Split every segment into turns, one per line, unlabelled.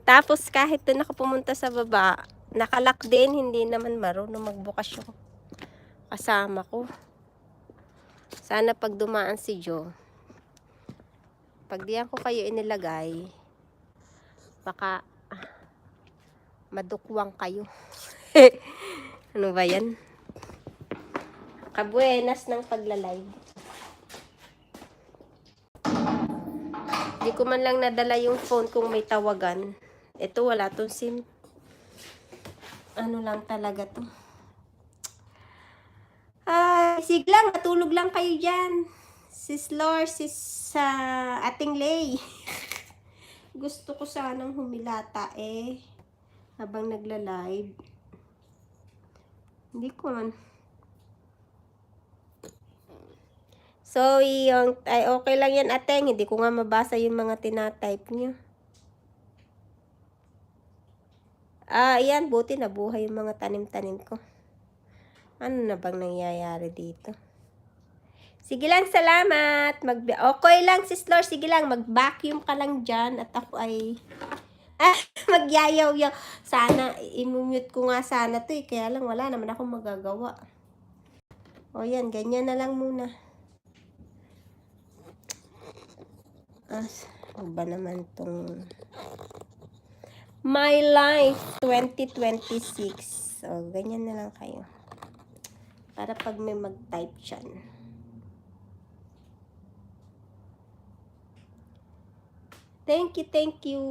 Tapos kahit doon ako pumunta sa baba, nakalak din, hindi naman marunong magbukas yung kasama ko. Sana pag dumaan si Jo, pag diyan ko kayo inilagay, baka madukwang kayo. Ano ba yan? Kabuenas ng paglalive. Hindi ko man lang nadala yung phone kung may tawagan. Ito wala tong SIM. Ano lang talaga to. Ay, sige lang, matulog lang kayo dyan. Sis Lor, sis sa ating Lay. Gusto ko sanang humilata habang nagla-live. Hindi ko man. So, ay okay lang yan, ateng. Hindi ko nga mabasa yung mga tinatype niyo. Ayan, buti nabuhay yung mga tanim-tanim ko. Ano na bang nangyayari dito? Sige lang, salamat. Okay lang, sis Lor. Sige lang, mag-vacuum ka lang dyan. At ako ay magyayaw-yaw. Sana, imumute ko nga sana to Kaya lang, wala naman akong magagawa. O yan, ganyan na lang muna. Ano ba naman tong My Life 2026. O, ganyan na lang kayo. Para pag may mag-type dyan. Thank you, thank you.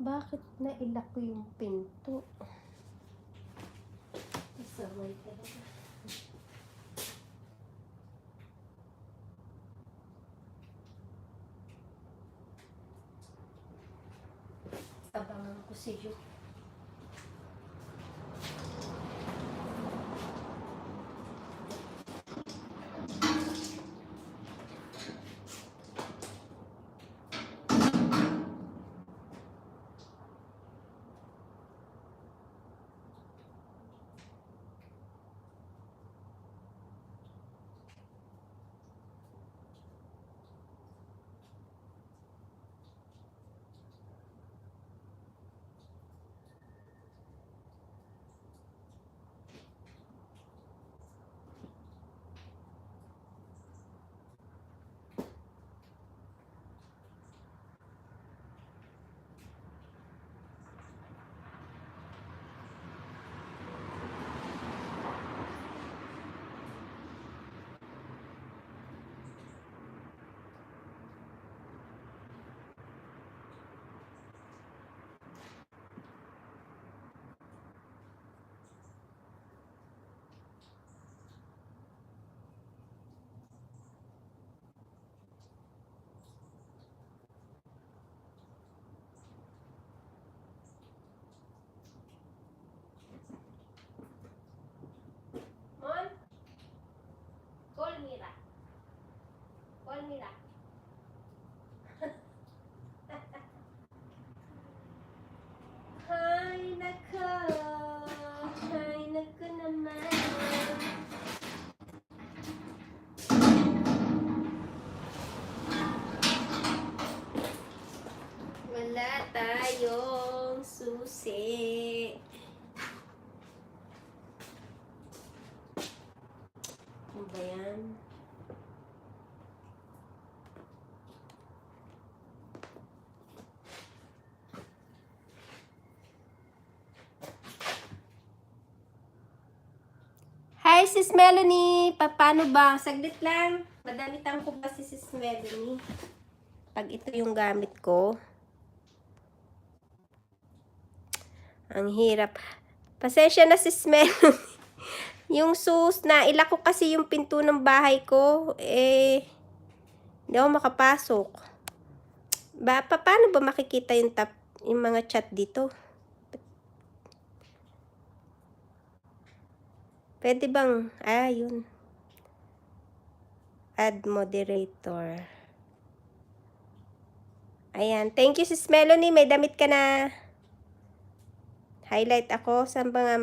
Bakit nailak ko yung pinto? Sabay talaga. Abangan ko si Jo. Call Mira. Hay nako naman. Wala tayong susi. Ano ba yan? Hi, Sis Melanie! Paano ba? Saglit lang. Madamitan ko ba si Sis Melanie? Pag ito yung gamit ko. Ang hirap. Pasensya na, Sis Melanie. Yung na ilak ko kasi yung pinto ng bahay ko. Hindi ako makapasok. Paano ba makikita yung mga chat dito? Pwede bang, yun. Add moderator. Ayan. Thank you, Sis Melanie. May damit ka na. Highlight ako. Saan ba nga